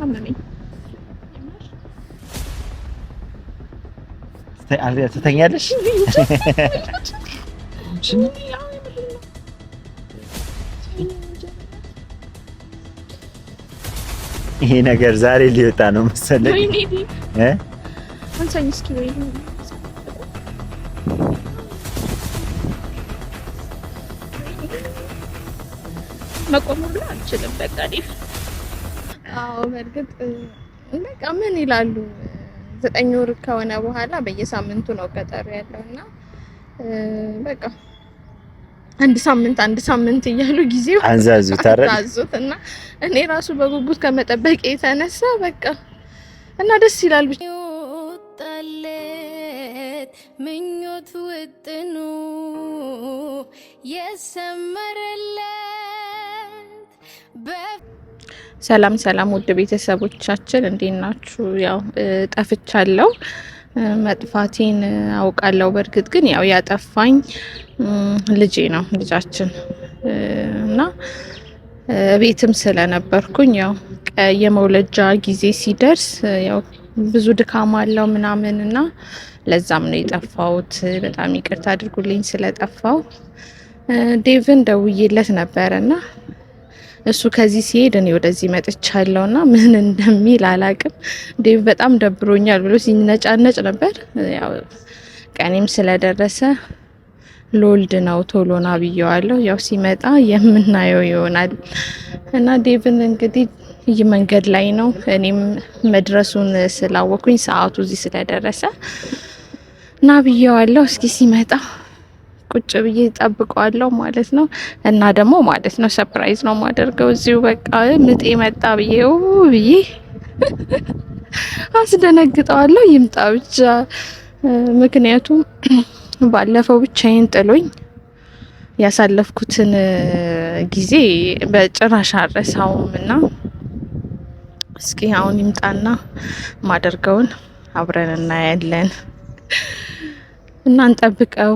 አመመኝ። ትተኛለሽ? ይሄ ነገር ዛሬ ሊወጣ ነው መሰለኝ። አንሳኝ እስኪ ወይ መቆም ሁሉ አልችልም። በቃ አዎ በርግጥ በቃ ምን ይላሉ 9 ወር ከሆነ በኋላ በየሳምንቱ ነው ቀጠሮ ያለውና በቃ አንድ ሳምንት እያሉ ጊዜው አንዛዙትና እኔ ራሱ በጉጉት ከመጠበቅ የተነሳ በቃ እና ደስ ይላል ብቻ ወጣለት ምኞት ውጥኑ የሰመረለት። ሰላም ውድ ቤተሰቦቻችን እንዴት ናችሁ? ያው ጠፍቻለሁ። መጥፋቴን አውቃለሁ። በእርግጥ ግን ያው ያጠፋኝ ልጄ ነው ልጃችን እና ቤትም ስለነበርኩኝ ያው የመውለጃ ጊዜ ሲደርስ ያው ብዙ ድካም አለው ምናምን እና ለዛም ነው የጠፋሁት። በጣም ይቅርታ አድርጉልኝ ስለጠፋው። ዴቭን ደውዬለት ነበርና እሱ ከዚህ ሲሄድ እኔ ወደዚህ መጥቻለሁና ምን እንደሚል አላቅም። ዴቭ በጣም ደብሮኛል ብሎ ሲነጫነጭ ነበር። ያው ቀኔም ስለደረሰ ሎልድ ነው ቶሎና ብየዋለሁ። ያው ሲመጣ የምናየው ይሆናል እና ዴቭን እንግዲህ መንገድ ላይ ነው። እኔም መድረሱን ስላወኩኝ ሰዓቱ እዚህ ስለደረሰ እና ብየዋለሁ። እስኪ ሲመጣ ቁጭ ብዬ ጠብቀዋለሁ ማለት ነው። እና ደግሞ ማለት ነው ሰርፕራይዝ ነው ማደርገው እዚሁ በቃ ምጤ መጣ ብዬው አስደነግጠዋለሁ። ይምጣ ብቻ። ምክንያቱም ባለፈው ብቻዬን ጥሎኝ ያሳለፍኩትን ጊዜ በጭራሽ አልረሳውም እና እስኪ አሁን ይምጣና ማደርገውን አብረን እናያለን እና እንጠብቀው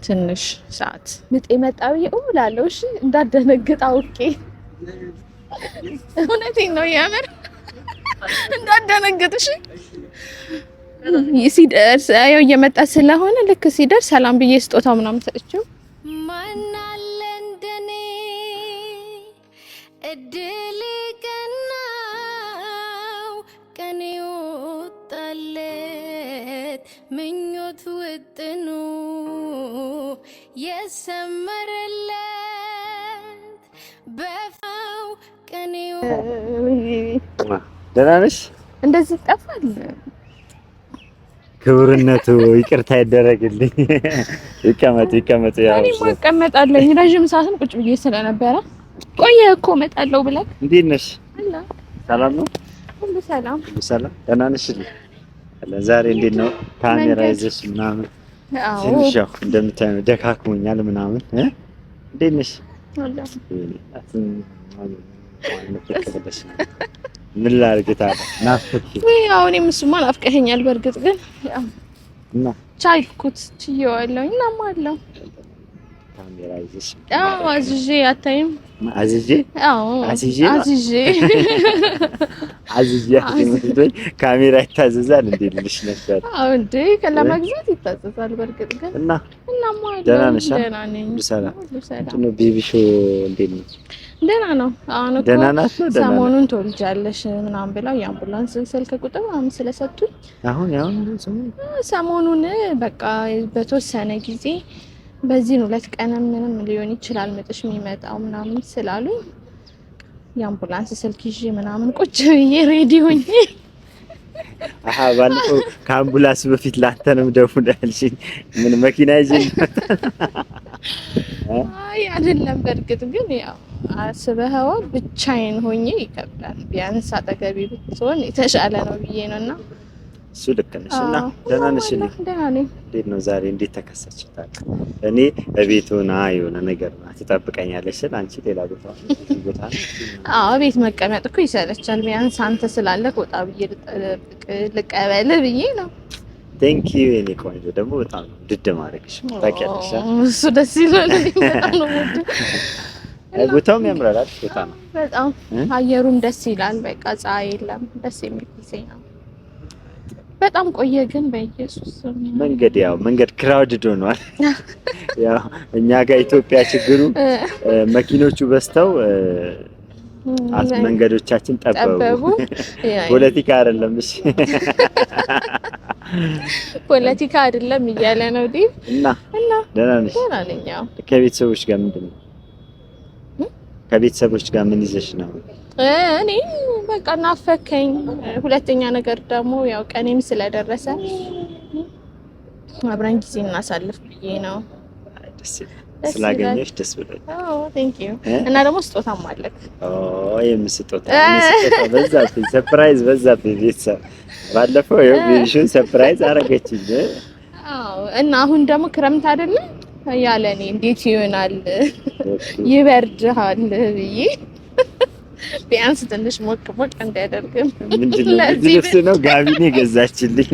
ትንሽ ሰዓት። ምጤ መጣው ይውላለው። እሺ እንዳደነግጥ አውቄ እውነቴን ነው ያመር እንዳደነግጥ። እሺ ሲደርስ ያው እየመጣ ስለሆነ ልክ ሲደርስ ሰላም ብዬ ስጦታው ምናምን ሰጥቼው ማናለ እንደኔ እድል ቀናው ቀኔ ወጣለት ምኞት ውጥኑ የሰመረለት በፋው ቀኔው። ደህና ነሽ? እንደዚህ ጠፋል። ክብርነቱ ይቅርታ ይደረግልኝ። ይቀመጥ። ያው እኔ እቀመጣለሁ። ረጅም ሰዓትም ቁጭ ብዬ ስለነበረ ቆየ እኮ እመጣለሁ ብለህ። እንዴት ነሽ? ሰላም ነው? ሁሉ ሰላም። ደህና ነሽ? ዛሬ እንዴት ነው ካሜራ ይዘሽ ምናምን? ትንሽ ያው እንደምታየው ደካክሞኛል ምናምን። እንዴት ነሽ? ምን ላድርግ ታዲያ ናፍቀሽ? አሁን እሱማ ናፍቀኸኛል። በእርግጥ ግን ያው እና ቻልኩት ችዬዋለሁ። እናማ አለው ካሜራ ይዘሽ አዝዤ አታይም? አዝዤ ካሜራ ይታዘዛል እንዴ ልልሽ ነበር። አዎ እንዴ ለመግዛት ይታዘዛል። በእርግጥ ግን እናማ አለው። ደህና ነሽ? ደህና ነኝ። ሰላም ነው። ቤቢ ሾው እንዴት ነው? ደህና ነው። አሁን እኮ ሰሞኑን ትወልጃለሽ ምናምን ብለው የአምቡላንስ ስልክ ቁጥር ምናምን ስለሰጡኝ አሁን ሰሞኑን በቃ በተወሰነ ጊዜ በዚህ 2 ቀን ምንም ሊሆን ይችላል ምጥሽ የሚመጣው ምናምን ስላሉኝ የአምቡላንስ ስልክ ይዤ ምናምን ቁጭ ብዬ ሬዲ ሆኜ ባለፈው ከአምቡላንስ በፊት ላንተንም ደውላለሽኝ ምን መኪና ይዤ አይደለም። በእርግጥ ግን ያው አስበኸው ብቻዬን ሆኜ ይከብዳል። ቢያንስ አጠገቤ ብትሆን የተሻለ ነው ብዬ ነውና እሱ ልክ ነሽ። እና ደህና ነሽ? ደህና ነኝ። እንዴት ነው ዛሬ እንዴት ተከሰች? እኔ በቤት ሆና የሆነ ነገር ትጠብቀኛለሽ ስል አንቺ ሌላ ቦታ ቤት መቀመጥ እኮ ይሰለቻል። ቢያንስ አንተ ስላለ ወጣ ብዬ ልቀበል ብዬ ነው። ቴንክ ዩ የኔ ቆንጆ። ደግሞ በጣም ድድ ማድረግሽ ታውቂያለሽ። እሱ ደስ ይላል። በጣም ነው ወድ ቦታውም ያምራል። ቦታ ነው በጣም አየሩም ደስ ይላል። በቃ ፀሐይ የለም፣ ደስ የሚል ጊዜ ነው። በጣም ቆየ ግን በኢየሱስ መንገድ ክራውድድ ሆኗል። ያው እኛ ጋር ኢትዮጵያ ችግሩ መኪኖቹ በዝተው መንገዶቻችን ጠበቡ። ፖለቲካ አይደለም እሺ፣ ፖለቲካ አይደለም እያለ ነው ዲብ እና ደህና ነኝ። ከቤተሰቦች ጋር ምንድን ነው? ከቤተሰቦች ጋር ምን ይዘሽ ነው? እኔ በቃ ናፈከኝ። ሁለተኛ ነገር ደግሞ ያው ቀኔም ስለደረሰ አብረን ጊዜ እናሳልፍ ብዬ ነው። ስላገኘሽ ደስ ብሎኝ። ቴንክ ዩ። እና ደግሞ ስጦታም አለክ። የምስጦታ በዛብኝ፣ ሰርፕራይዝ በዛብኝ። ቤተሰብ ባለፈው ይኸው ቪዲዮሽን ሰርፕራይዝ አረገችኝ። እና አሁን ደግሞ ክረምት አይደለ ያለኔ እንዴት ይሆናል ይበርድሃል ብዬ ቢያንስ ትንሽ ሞቅ እንዲያደርግም ልብስ ነው ጋቢ ነው የገዛችልኝ።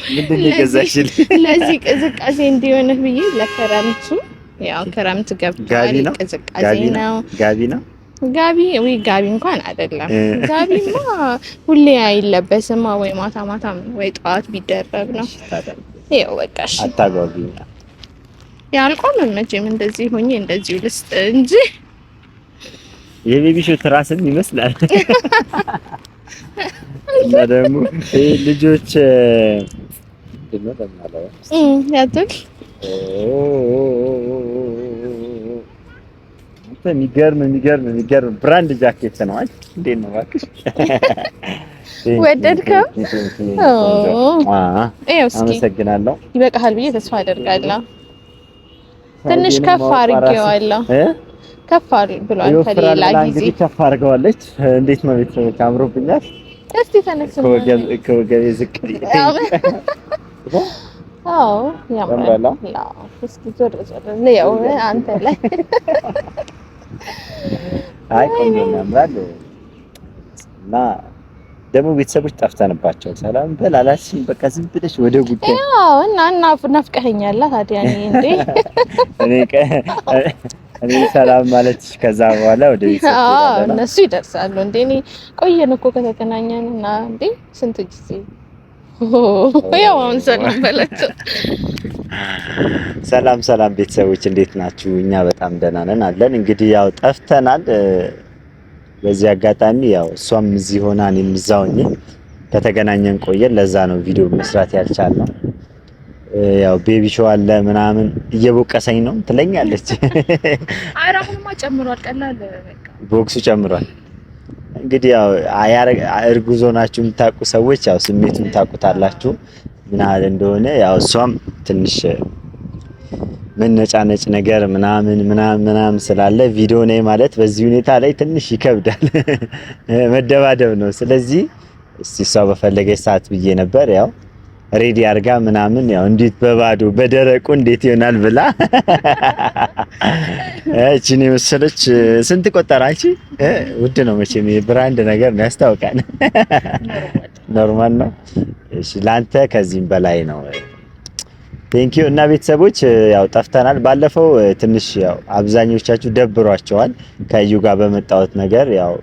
ምንድን ነው የገዛችልኝ? ለዚህ ቅዝቃዜ እንዲሆንህ ብዬ ለክረምቱ ያው ክረምት ገብቷል፣ ቅዝቃዜ ነው። ጋቢ ወይ ጋቢ እንኳን አይደለም። ጋቢማ ሁሌ አይለበስማ፣ ወይ ማታ ማታ ወይ ጠዋት ቢደረብ ነው። ይኸው በቃሽ። አታጓጉኝ። ያልቆም መቼም እንደዚህ ሆኜ እንደዚህ ልስጥ እንጂ የቤቢ ሾት ራስን ይመስላል። እና ደግሞ ልጆች ያቱክ የሚገርም ብራንድ ጃኬት ነው። አይ እንዴት ነው እባክሽ? ወደድከው? አመሰግናለሁ። ይበቃሃል ብዬ ተስፋ አደርጋለሁ። ትንሽ ከፍ አድርጌዋለሁ። ከፍ ብሏል ከሌላ ጊዜ ከፍ አድርገዋለች። እንዴት ነው ቤተሰቦች? አምሮብኛል። እስቲ ተነስ። ከወገቤ ዝቅ ያምራል። እስኪ ዞር ነው አንተ ላይ። አይ ቆንጆ ያምራል። እና ደግሞ ቤተሰቦች ጠፍተንባቸው ሰላም በላላችን በቃ ዝም ብለሽ ወደ ጉዳይ። እና ናፍቀኸኛል ታዲያ እንዴ? እኔ ሰላም ማለት ከዛ በኋላ ወደ ቤተሰብ ይላል። እነሱ ይደርሳሉ እንዴ? እኔ ቆየን እኮ ከተገናኘን እና እንዴ ስንት ጊዜ ያው አሁን ሰላም በላቸው። ሰላም ቤተሰቦች እንዴት ናችሁ? እኛ በጣም ደህና ነን አለን። እንግዲህ ያው ጠፍተናል። በዚህ አጋጣሚ ያው እሷም እዚህ ሆና እኔም እዛው ሆኜ ከተገናኘን ቆየን። ለዛ ነው ቪዲዮ መስራት ያልቻልነው። ያው ቤቢ ሾው አለ ምናምን እየቦቀሰኝ ነው ትለኛለች። አራሁንማ ጨምሯል። ቀላል በቃ ቦክሱ ጨምሯል። እንግዲህ ያው እርጉዝ ሆናችሁ የምታውቁ ሰዎች ያው ስሜቱን ታውቁታላችሁ ምን ያህል እንደሆነ። ያው እሷም ትንሽ መነጫነጭ ነገር ምናምን ስላለ ቪዲዮ ነይ ማለት በዚህ ሁኔታ ላይ ትንሽ ይከብዳል። መደባደብ ነው። ስለዚህ እስቲ እሷ በፈለገች ሰዓት ብዬ ነበር ያው ሬዲ አርጋ ምናምን ያው እንዴት በባዶ በደረቁ እንዴት ይሆናል ብላ እቺን የመሰለች ስንት ቆጠራች? ውድ ነው መቼም የብራንድ ነገር ነው ያስታውቃል። ኖርማል ነው። እሺ ላንተ ከዚህም በላይ ነው። ቴንክ ዩ። እና ቤተሰቦች ያው ጠፍተናል። ባለፈው ትንሽ ያው አብዛኞቻችሁ ደብሯቸዋል ከዩ ጋር በመጣሁት ነገር። ያው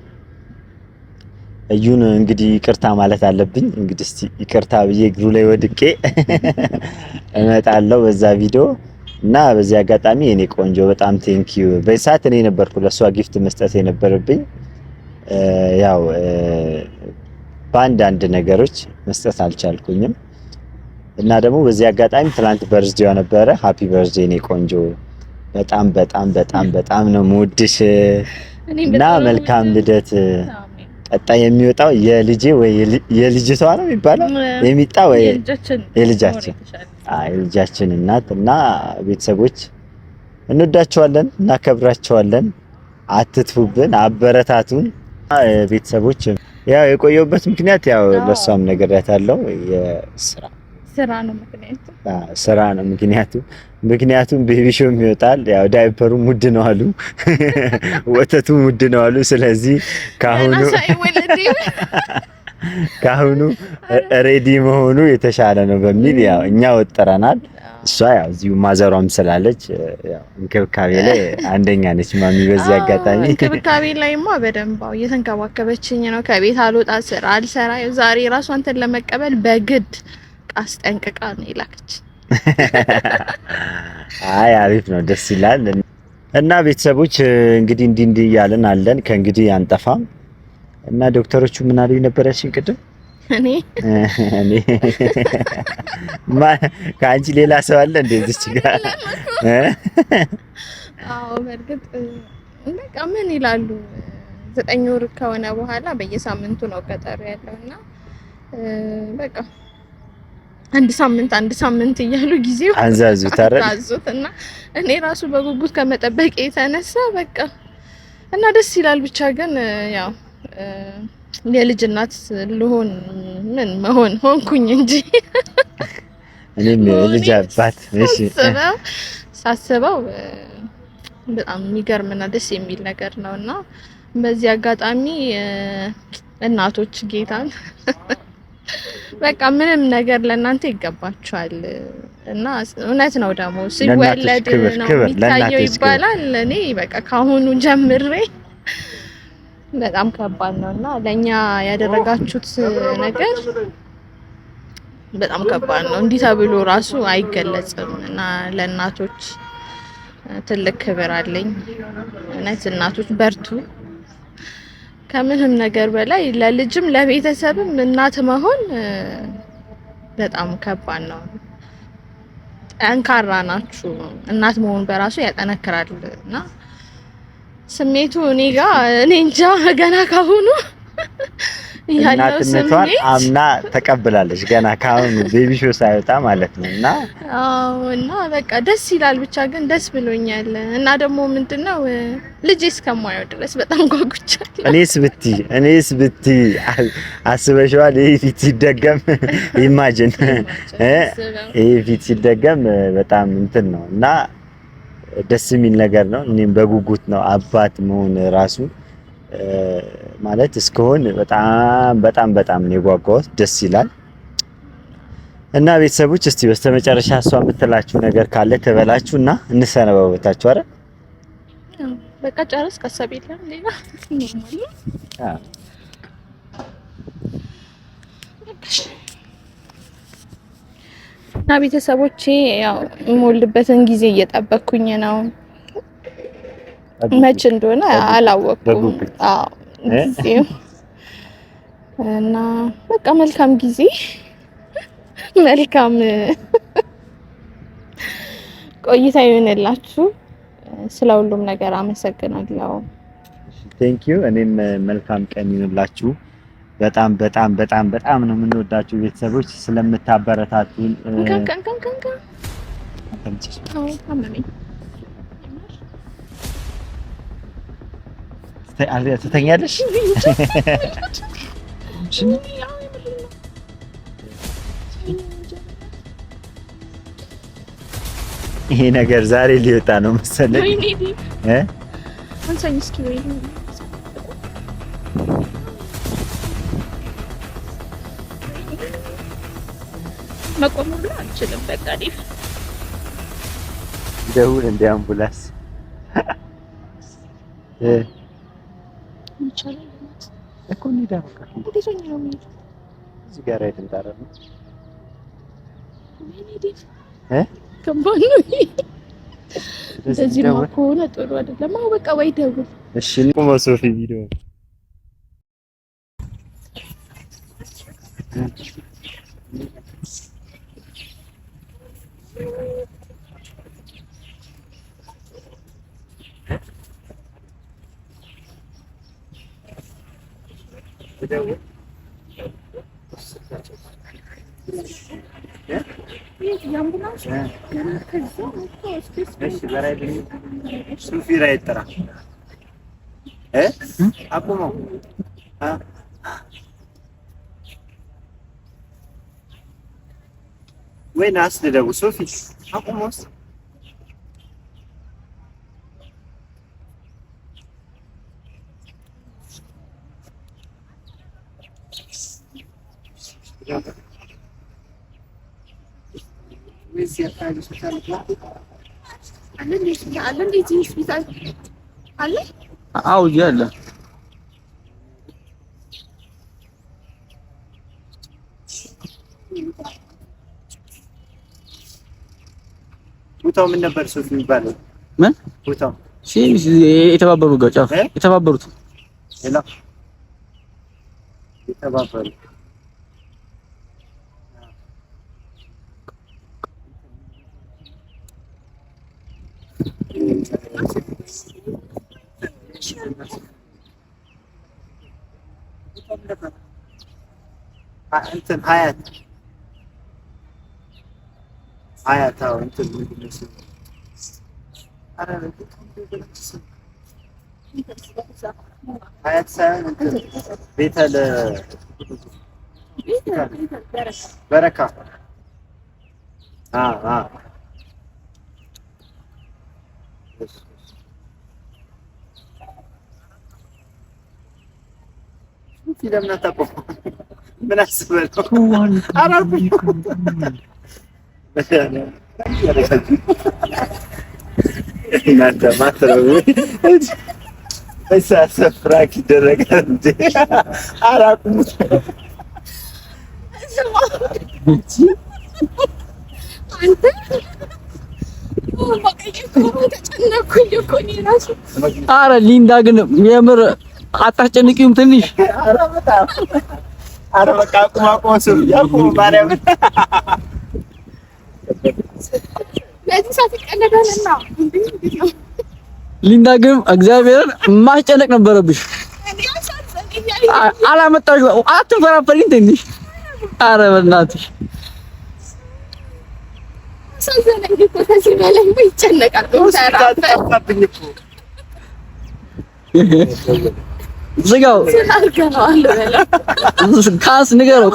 እዩን እንግዲህ ይቅርታ ማለት አለብኝ። እንግዲህ እስቲ ይቅርታ ብዬ እግሩ ላይ ወድቄ እመጣለሁ በዛ ቪዲዮ። እና በዚህ አጋጣሚ እኔ ቆንጆ በጣም ቴንክ ዩ። በሰዓት እኔ ነበርኩ ለሷ ጊፍት መስጠት የነበረብኝ። ያው በአንዳንድ ነገሮች መስጠት አልቻልኩኝም። እና ደግሞ በዚህ አጋጣሚ ትላንት በርዝዴዋ ነበረ። ሃፒ በርዝዴ እኔ ቆንጆ። በጣም ነው የምወድሽ እና መልካም ልደት። ቀጣይ የሚወጣው የልጄ ወይ የልጅቷ ነው የሚባለው የሚጣ ወይ የልጃችን እናት እና ቤተሰቦች እንወዳቸዋለን፣ እናከብራቸዋለን። አትጥፉብን፣ አበረታቱን ቤተሰቦች። ያው የቆየሁበት ምክንያት ያው ለሷም ነግሬያታለሁ። ስራ ነው ምክንያቱ። ስራ ነው ምክንያቱ። ምክንያቱም ቤቢ ሾው ይወጣል። ያው ዳይፐሩም ውድ ነው አሉ፣ ወተቱም ውድ ነው አሉ። ስለዚህ ካሁኑ ካሁኑ ሬዲ መሆኑ የተሻለ ነው በሚል ያው እኛ ወጥረናል። እሷ ያው እዚሁ ማዘሯም ስላለች ያው እንክብካቤ ላይ አንደኛ ነች ማሚ። በዚህ አጋጣሚ እንክብካቤ ላይማ በደንብ እየተንከባከበችኝ ነው። ከቤት አልወጣ፣ ስራ አልሰራ። ዛሬ ራሱ አንተን ለመቀበል በግድ አስጠንቅቃ ነው የላከች። አይ አሪፍ ነው፣ ደስ ይላል። እና ቤተሰቦች እንግዲህ እንዲህ እያልን አለን። ከእንግዲህ አንጠፋም። እና ዶክተሮቹ ምን አሉኝ ነበረሽኝ ቅድም? እኔ ከአንቺ ሌላ ሰው አለ እንዴ እዚች ጋር? አዎ በእርግጥ በቃ ምን ይላሉ 9 ወር ከሆነ በኋላ በየሳምንቱ ነው ቀጠሮ ያለውና በቃ አንድ ሳምንት እያሉ ጊዜው አንዛዙትና እኔ ራሱ በጉጉት ከመጠበቅ የተነሳ በቃ እና ደስ ይላል። ብቻ ግን ያው የልጅ እናት ልሆን ምን መሆን ሆንኩኝ እንጂ እኔም ልጅ አባት እሺ ሳስበው በጣም የሚገርምና ደስ የሚል ነገር ነውና በዚህ አጋጣሚ እናቶች ጌታን በቃ ምንም ነገር ለእናንተ ይገባችኋል እና እውነት ነው ደግሞ ሲወለድ ነው የሚታየው ይባላል። እኔ በቃ ካሁኑ ጀምሬ በጣም ከባድ ነውና ለኛ ያደረጋችሁት ነገር በጣም ከባድ ነው። እንዲህ ተብሎ ራሱ አይገለጽም እና ለእናቶች ትልቅ ክብር አለኝ። እውነት እናቶች በርቱ። ከምንም ነገር በላይ ለልጅም ለቤተሰብም እናት መሆን በጣም ከባድ ነው። ጠንካራ ናችሁ። እናት መሆን በራሱ ያጠነክራል እና ስሜቱ እኔ እንጃ ገና ካሁኑ ያለው እናትነቷን አምና ተቀብላለች ገና ካሁኑ ቤቢ ሾው ሳይወጣ ማለት ነው። እና አዎ እና በቃ ደስ ይላል። ብቻ ግን ደስ ብሎኛል እና ደግሞ ምንድነው ልጅ እስከማየው ድረስ በጣም ጓጉቻለሁ። እኔስ ብቲ አስበሽዋል? ይሄ ፊት ሲደገም ኢማጂን ይሄ ፊት ሲደገም በጣም እንትን ነው እና ደስ የሚል ነገር ነው። እኔም በጉጉት ነው አባት መሆን ራሱ ማለት እስከሆን በጣም ነው የጓጓሁት። ደስ ይላል። እና ቤተሰቦች እስቲ በስተመጨረሻ እሷ የምትላችሁ ነገር ካለ ተበላችሁና እንሰነባበታችሁ። አረ በቃ ጨርስ ከሰብ የለም ሌላ እና ቤተሰቦቼ ያው የምወልድበትን ጊዜ እየጠበቅኩኝ ነው። መች እንደሆነ አላወቅኩም። አዎ ጊዜው እና በቃ መልካም ጊዜ መልካም ቆይታ ይሆንላችሁ። ስለ ሁሉም ነገር አመሰግናለሁ። ቴንክ ዩ። እኔም መልካም ቀን ይሁንላችሁ። በጣም ነው የምንወዳችሁ ቤተሰቦች ስለምታበረታቱን። ትተኛለሽ? ይሄ ነገር ዛሬ ሊወጣ ነው መሰለኝ እ አንሳኝ እስኪ ወይ መቆም ብሎ አልችልም። በቃ ደውል እንደ አምቡላንስ ይቻላል እኮ እንሂዳ። በቃ እንዴት ነው የሚሄደው? እዚህ ጋር አይተንታረ ነው ከባድ ነው። እንደዚህ ነው ከሆነ ጥሩ አይደለም። አዎ በቃ ወይ ደውል እሺ። እንቆመው ሶፊ ቪዲዮ ሶፊ ራይት ጥራ አቁመው ወይ ናስ ደው ሶፊ አቁመው አዎ ያለ ቦታው ምን ነበር ሶፊ የሚባለው? ምን ቦታው? የተባበሩት ጋር ጫፍ የተባበሩት ሌላ የተባበሩት እንትን ሀያት አዎ እንትን ምንድን ነው ስሙ? ኧረ ሀያት ሳይሆን እንትን ቤተል በረካ ለምን አታውቀውም? ምን አስበህ ነው? እናንተ ማትረቡ ፍራክ ይደረጋል እንዴ? አራቁሙት ኧረ ሊንዳ ግን የምር አታስጨንቂውም ትንሽ? ኧረ በቃ አቁም ሰው ያቁም ማርያም ሊንዳ ግን እግዚአብሔርን ማስጨነቅ ነበረብሽ። አላመጣሽው አትፈራፈሪኝ ትንሽ። ኧረ በእናትሽ ዝጋው። ካንስ ንገረው።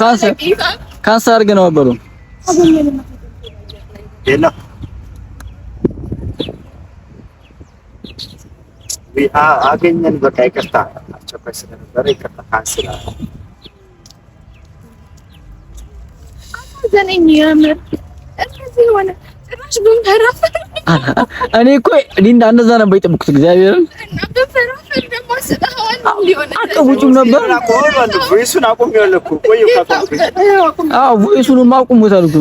ካንስ አድርገነው ነበሩ አገኘን። በቃ ይቅርታ አስቸኳይ ስለነበረ ይቅርታ ካንስል እኔ እኮ ሊንዳ እንደዛ ነበር የጠበኩት። እግዚአብሔርን አቀቡጭም ነበር። ቮይሱን አቁሜዋለሁ እኮ ቆየሁ ካቆምኩኝ። አዎ ቮይሱንም አቁሞታል እኮ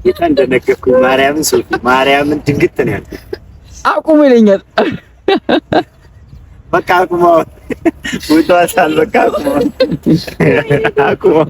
ጌታ እንደነገርኩኝ ማርያምን ሶፊ ማርያምን ድንግጥ ነው ያልኩት። አቁሙ ይለኛል። በቃ አቁመው ወጣ ሳል በቃ አቁመው